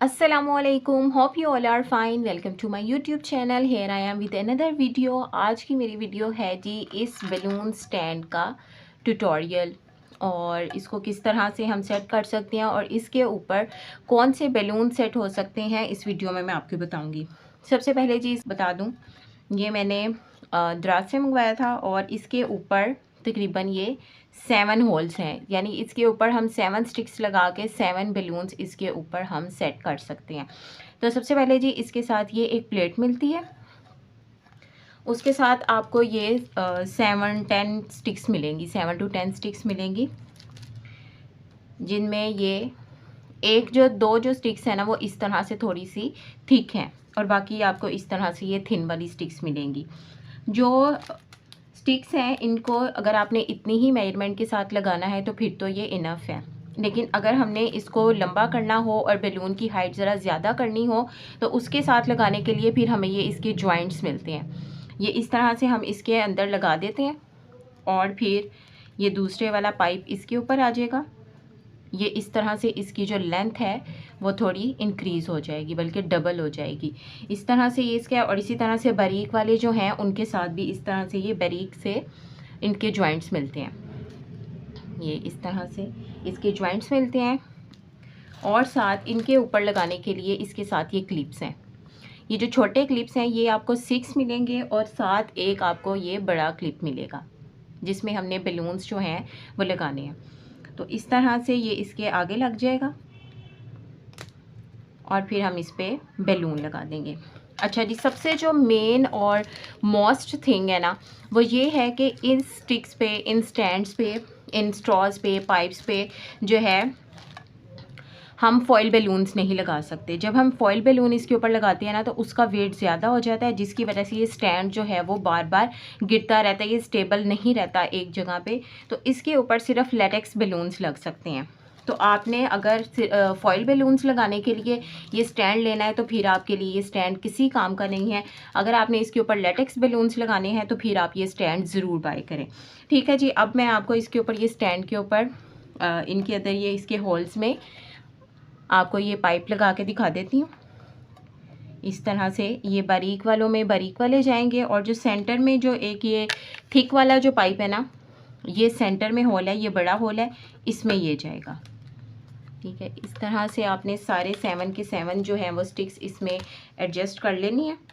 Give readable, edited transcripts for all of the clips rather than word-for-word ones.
Assalamualaikum, hope you all are fine. Welcome to my YouTube channel. Here I am with another video. आज की मेरी video है जी इस balloon stand का tutorial और इसको किस तरह से हम सेट कर सकते हैं और इसके ऊपर कौन से बलून सेट हो सकते हैं इस वीडियो में मैं आपको बताऊंगी। सबसे पहले चीज़ बता दूं, ये मैंने दराज से मंगवाया था और इसके ऊपर तकरीबन ये 7 होल्स हैं, यानी इसके ऊपर हम 7 स्टिक्स लगा के 7 बलून्स इसके ऊपर हम सेट कर सकते हैं। तो सबसे पहले जी इसके साथ ये एक प्लेट मिलती है, उसके साथ आपको ये 7-10 स्टिक्स मिलेंगी, 7 to 10 स्टिक्स मिलेंगी, जिनमें ये दो जो स्टिक्स है ना वो इस तरह से थोड़ी सी थिक हैं और बाकी आपको इस तरह से ये थिन वाली स्टिक्स मिलेंगी। जो स्टिक्स हैं इनको अगर आपने इतनी ही मेजरमेंट के साथ लगाना है तो फिर तो ये इनफ है, लेकिन अगर हमने इसको लंबा करना हो और बैलून की हाइट ज़रा ज़्यादा करनी हो तो उसके साथ लगाने के लिए फिर हमें ये इसके जॉइंट्स मिलते हैं। ये इस तरह से हम इसके अंदर लगा देते हैं और फिर ये दूसरे वाला पाइप इसके ऊपर आ जाएगा। ये इस तरह से इसकी जो लेंथ है वो थोड़ी इंक्रीज़ हो जाएगी, बल्कि डबल हो जाएगी इस तरह से ये इसका। और इसी तरह से बारीक वाले जो हैं उनके साथ भी इस तरह से ये बारीक से इनके जॉइंट्स मिलते हैं, ये इस तरह से इसके जॉइंट्स मिलते हैं। और साथ इनके ऊपर लगाने के लिए इसके साथ ये क्लिप्स हैं, ये जो छोटे क्लिप्स हैं ये आपको 6 मिलेंगे और साथ एक आपको ये बड़ा क्लिप मिलेगा जिसमें हमने बलून्स जो हैं वो लगाने हैं। तो इस तरह से ये इसके आगे लग जाएगा और फिर हम इस पर बैलून लगा देंगे। अच्छा जी, सबसे जो मेन और मोस्ट थिंग है ना वो ये है कि इन स्टिक्स पे, इन स्टैंड्स पे, इन स्ट्रॉज पे, पाइप्स पे जो है हम फॉइल बैलून्स नहीं लगा सकते। जब हम फॉइल बैलून इसके ऊपर लगाते हैं ना तो उसका वेट ज़्यादा हो जाता है, जिसकी वजह से ये स्टैंड जो है वो बार बार गिरता रहता है, ये स्टेबल नहीं रहता एक जगह पे। तो इसके ऊपर सिर्फ लेटेक्स बैलून्स लग सकते हैं। तो आपने अगर फॉइल बैलून्स लगाने के लिए ये स्टैंड लेना है तो फिर आपके लिए ये स्टैंड किसी काम का नहीं है। अगर आपने इसके ऊपर लेटेक्स बैलून्स लगाने हैं तो फिर आप ये स्टैंड ज़रूर बाय करें। ठीक है जी, अब मैं आपको इसके ऊपर ये स्टैंड के ऊपर इनके अंदर ये इसके होल्स में आपको ये पाइप लगा के दिखा देती हूँ। इस तरह से ये बारीक वालों में बारीक वाले जाएंगे और जो सेंटर में जो एक ये थिक वाला जो पाइप है ना, ये सेंटर में होल है, ये बड़ा होल है, इसमें ये जाएगा। ठीक है, इस तरह से आपने सारे 7 के 7 जो हैं वो स्टिक्स इसमें एडजस्ट कर लेनी है।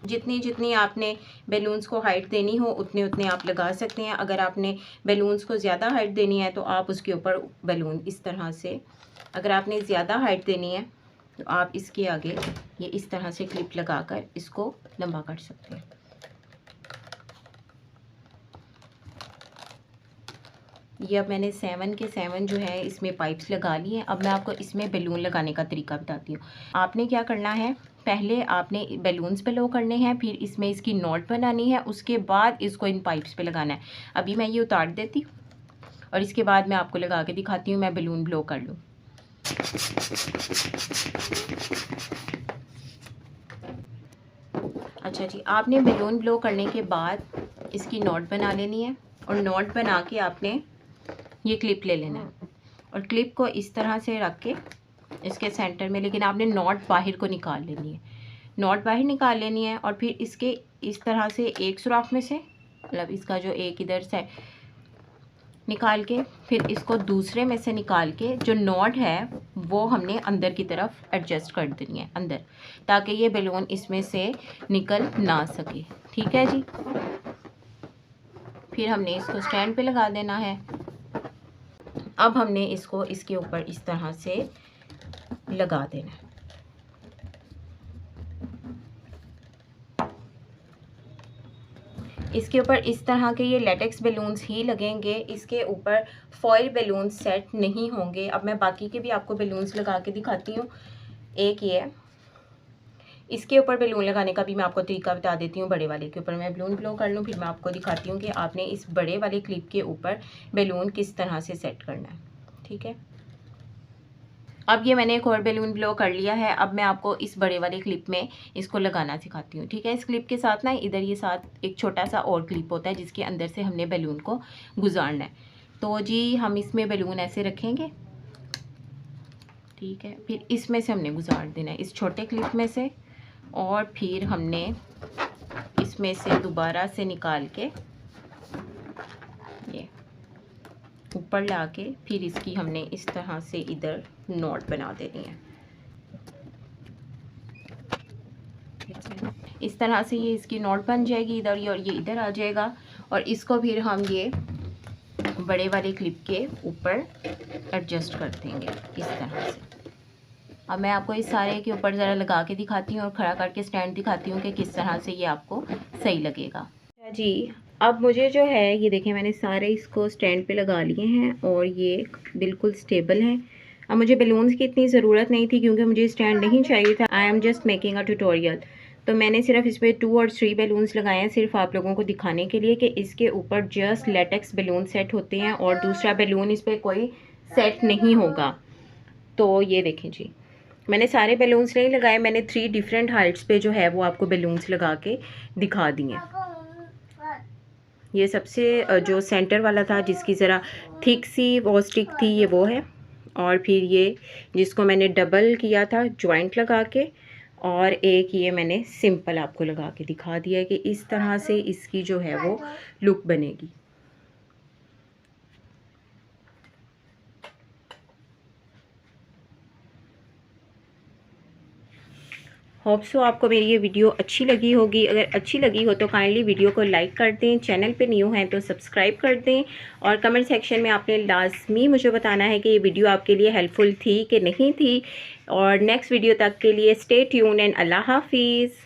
जितनी जितनी आपने बैलून्स को हाइट देनी हो उतने उतने आप लगा सकते हैं। अगर आपने बैलून्स को ज़्यादा हाइट देनी है तो आप उसके ऊपर बैलून इस तरह से, अगर आपने ज़्यादा हाइट देनी है तो आप इसके आगे ये इस तरह से क्लिप लगाकर इसको लंबा कर सकते हैं। ये अब मैंने 7 के 7 जो है इसमें पाइप्स लगा लिए हैं। अब मैं आपको इसमें बैलून लगाने का तरीका बताती हूँ। आपने क्या करना है, पहले आपने बैलून्स पे लो करने हैं, फिर इसमें इसकी नॉट बनानी है, उसके बाद इसको इन पाइप्स पे लगाना है। अभी मैं ये उतार देती हूँ और इसके बाद मैं आपको लगा के दिखाती हूँ। मैं बैलून ब्लो कर लूँ। अच्छा जी, आपने बैलून ब्लो करने के बाद इसकी नॉट बना लेनी है और नॉट बना के आपने ये क्लिप ले लेना है और क्लिप को इस तरह से रख के इसके सेंटर में, लेकिन आपने नॉट बाहर को निकाल लेनी है, नॉट बाहर निकाल लेनी है और फिर इसके इस तरह से एक सुराख में से, मतलब इसका जो एक इधर से निकाल के फिर इसको दूसरे में से निकाल के जो नॉट है वो हमने अंदर की तरफ एडजस्ट कर देनी है अंदर, ताकि ये बैलून इसमें से निकल ना सके। ठीक है जी, फिर हमने इसको स्टैंड पे लगा देना है। अब हमने इसको इसके ऊपर इस तरह से लगा देना है। इसके ऊपर इस तरह के ये लेटेक्स बैलून्स ही लगेंगे, इसके ऊपर फॉइल बैलून्स सेट नहीं होंगे। अब मैं बाकी के भी आपको बैलून्स लगा के दिखाती हूँ। एक ये इसके ऊपर बैलून लगाने का भी मैं आपको तरीका बता देती हूँ। बड़े वाले के ऊपर मैं बैलून ब्लो कर लूँ, फिर मैं आपको दिखाती हूँ कि आपने इस बड़े वाले क्लिप के ऊपर बैलून किस तरह से सेट करना है। ठीक है, अब ये मैंने एक और बैलून ब्लो कर लिया है। अब मैं आपको इस बड़े वाले क्लिप में इसको लगाना सिखाती हूँ, ठीक है। इस क्लिप के साथ ना इधर ये साथ एक छोटा सा और क्लिप होता है जिसके अंदर से हमने बैलून को गुजारना है। तो जी हम इसमें बैलून ऐसे रखेंगे, ठीक है। फिर इसमें से हमने गुजार देना है, इस छोटे क्लिप में से, और फिर हमने इसमें से दोबारा से निकाल के ये ऊपर ला के फिर इसकी हमने इस तरह से इधर नॉट बना देनी है। इस तरह से ये इसकी नॉट बन जाएगी इधर ये, और ये इधर आ जाएगा। और इसको फिर हम ये बड़े वाले क्लिप के ऊपर एडजस्ट कर देंगे इस तरह से। अब मैं आपको इस सारे के ऊपर ज़रा लगा के दिखाती हूँ और खड़ा करके स्टैंड दिखाती हूँ कि किस तरह से ये आपको सही लगेगा जी। अब मुझे जो है ये देखें, मैंने सारे इसको स्टैंड पे लगा लिए हैं और ये बिल्कुल स्टेबल हैं। अब मुझे बैलून्स की इतनी ज़रूरत नहीं थी क्योंकि मुझे स्टैंड नहीं चाहिए था। I am just making a tutorial. तो मैंने सिर्फ इस पर 2 और 3 बैलून्स लगाए हैं, सिर्फ आप लोगों को दिखाने के लिए कि इसके ऊपर जस्ट लेटेक्स बैलून सेट होते हैं और दूसरा बैलून इस पर कोई सेट नहीं होगा। तो ये देखें जी, मैंने सारे बैलून्स नहीं लगाए, मैंने 3 डिफरेंट हाइट्स पे जो है वो आपको बैलून्स लगा के दिखा दिए। ये सबसे जो सेंटर वाला था जिसकी ज़रा थिक सी वो स्टिक थी ये वो है, और फिर ये जिसको मैंने डबल किया था जॉइंट लगा के, और एक ये मैंने सिंपल आपको लगा के दिखा दिया है कि इस तरह से इसकी जो है वो लुक बनेगी। होप सो आपको मेरी ये वीडियो अच्छी लगी होगी। अगर अच्छी लगी हो तो काइंडली वीडियो को लाइक कर दें, चैनल पे न्यू हैं तो सब्सक्राइब कर दें, और कमेंट सेक्शन में आपने लाजमी मुझे बताना है कि ये वीडियो आपके लिए हेल्पफुल थी कि नहीं थी। और नेक्स्ट वीडियो तक के लिए स्टे ट्यून एंड अल्लाह हाफिज़।